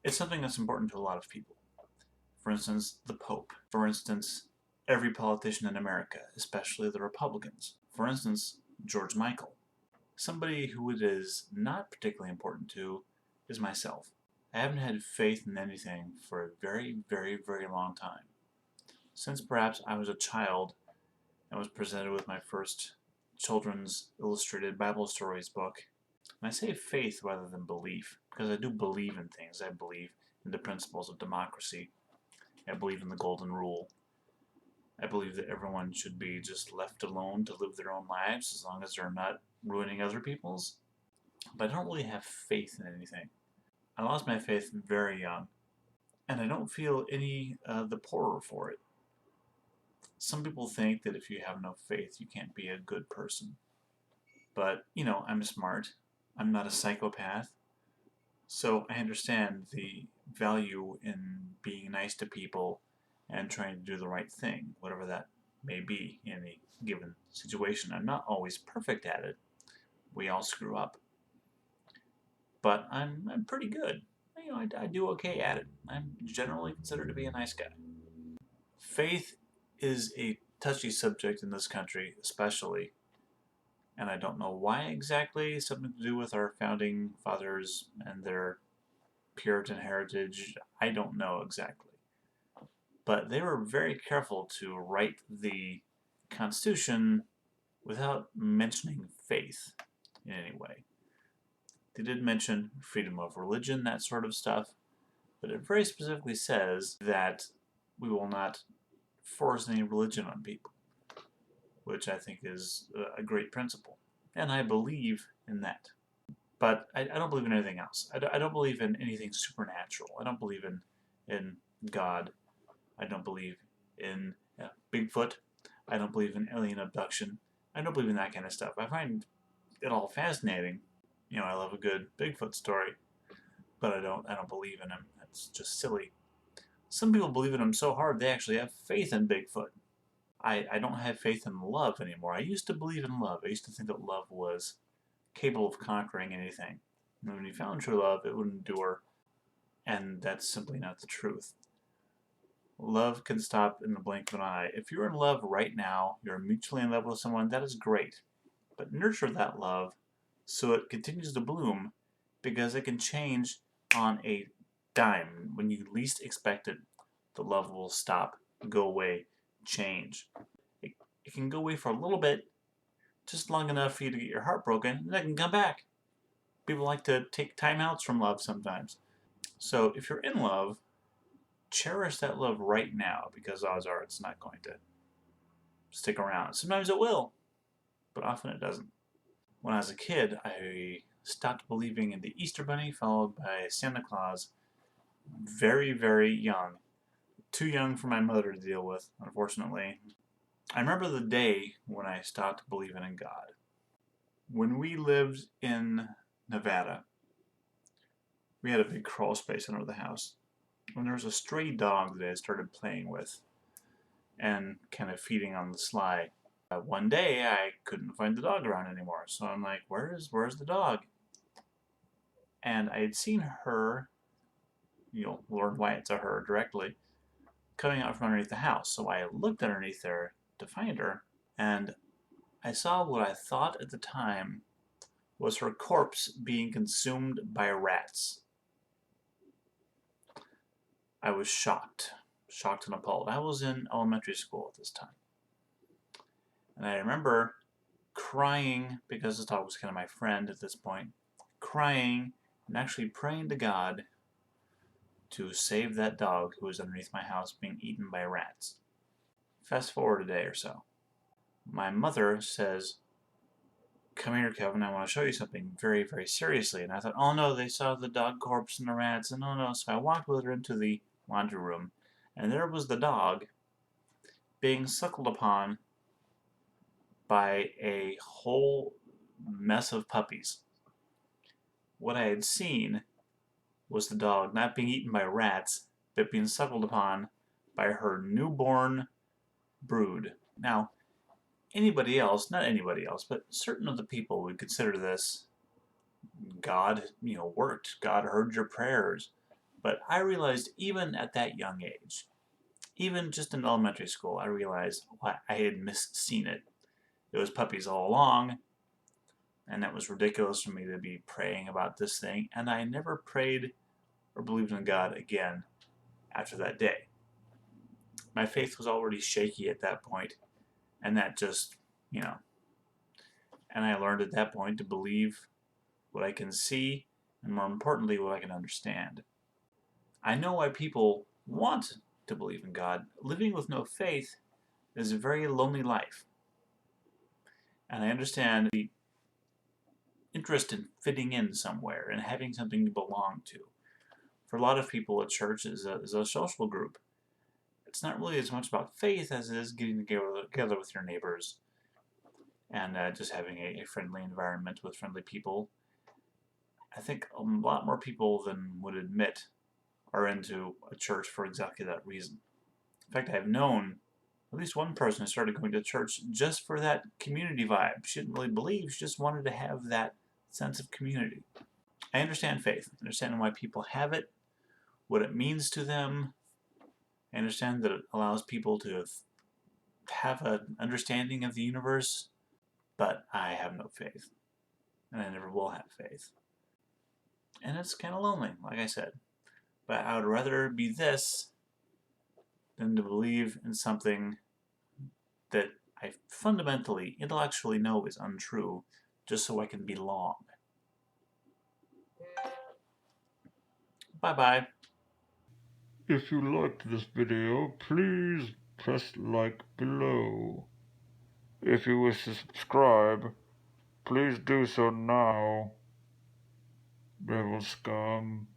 It's something that's important to a lot of people. For instance, the Pope. For instance, every politician in America, especially the Republicans. For instance, George Michael. Somebody who it is not particularly important to is myself. I haven't had faith in anything for a very, very, very long time. Since perhaps I was a child and was presented with my first children's illustrated Bible stories book. And I say faith rather than belief, because I do believe in things. I believe in the principles of democracy. I believe in the golden rule. I believe that everyone should be just left alone to live their own lives as long as they're not ruining other people's. But I don't really have faith in anything. I lost my faith very young, and I don't feel any the poorer for it. Some people think that if you have no faith, you can't be a good person. But, I'm smart. I'm not a psychopath. So I understand the value in being nice to people and trying to do the right thing, whatever that may be in a given situation. I'm not always perfect at it. We all screw up. But I'm pretty good. I do okay at it. I'm generally considered to be a nice guy. Faith is a touchy subject in this country, especially, and I don't know why exactly. Something to do with our founding fathers and their Puritan heritage. I don't know exactly. But they were very careful to write the Constitution without mentioning faith in any way. They did mention freedom of religion, that sort of stuff, but it very specifically says that we will not force any religion on people, which I think is a great principle. And I believe in that. But I don't believe in anything else. I don't believe in anything supernatural. I don't believe in God. I don't believe in Bigfoot. I don't believe in alien abduction. I don't believe in that kind of stuff. I find it all fascinating. I love a good Bigfoot story, but I don't believe in him. That's just silly. Some people believe in him so hard they actually have faith in Bigfoot. I don't have faith in love anymore. I used to believe in love. I used to think that love was capable of conquering anything. And when you found true love, it would endure, and that's simply not the truth. Love can stop in the blink of an eye. If you're in love right now, you're mutually in love with someone, that is great. But nurture that love so it continues to bloom, because it can change on a dime. When you least expect it, the love will stop, go away, change. It can go away for a little bit, just long enough for you to get your heart broken, and then it can come back. People like to take timeouts from love sometimes. So if you're in love, cherish that love right now, because odds are it's not going to stick around. Sometimes it will, but often it doesn't. When I was a kid, I stopped believing in the Easter Bunny, followed by Santa Claus, very, very young. Too young for my mother to deal with, unfortunately. I remember the day when I stopped believing in God. When we lived in Nevada, we had a big crawl space under the house. When there was a stray dog that I started playing with and kind of feeding on the sly. One day I couldn't find the dog around anymore, so I'm like, where's the dog? And I had seen her, you'll learn why it's a her directly, coming out from underneath the house. So I looked underneath there to find her, and I saw what I thought at the time was her corpse being consumed by rats. I was shocked and appalled. I was in elementary school at this time. And I remember crying, because this dog was kind of my friend at this point, crying and actually praying to God to save that dog who was underneath my house being eaten by rats. Fast forward a day or so. My mother says, "Come here, Kevin, I want to show you something very, very seriously." And I thought, oh no, they saw the dog corpse and the rats, and oh no. So I walked with her into the laundry room, and there was the dog being suckled upon by a whole mess of puppies. What I had seen was the dog not being eaten by rats, but being suckled upon by her newborn brood. Now, anybody else, not anybody else, but certain of the people would consider this God, worked. God heard your prayers. But I realized even at that young age, even just in elementary school, I realized I had misseen it. It was puppies all along, and that was ridiculous for me to be praying about this thing, and I never prayed or believed in God again after that day. My faith was already shaky at that point, and that just, you know, and I learned at that point to believe what I can see, and more importantly, what I can understand. I know why people want to believe in God. Living with no faith is a very lonely life. And I understand the interest in fitting in somewhere and having something to belong to. For a lot of people, a church is a social group. It's not really as much about faith as it is getting together with your neighbors and just having a friendly environment with friendly people. I think a lot more people than would admit are into a church for exactly that reason. In fact, I've known at least one person who started going to church just for that community vibe. She didn't really believe, she just wanted to have that sense of community. I understand faith. I understand why people have it, what it means to them. I understand that it allows people to have an understanding of the universe, but I have no faith. And I never will have faith. And it's kind of lonely, like I said. But I would rather be this than to believe in something that I fundamentally, intellectually know is untrue, just so I can belong. Bye-bye. If you liked this video, please press like below. If you wish to subscribe, please do so now. Devil scum.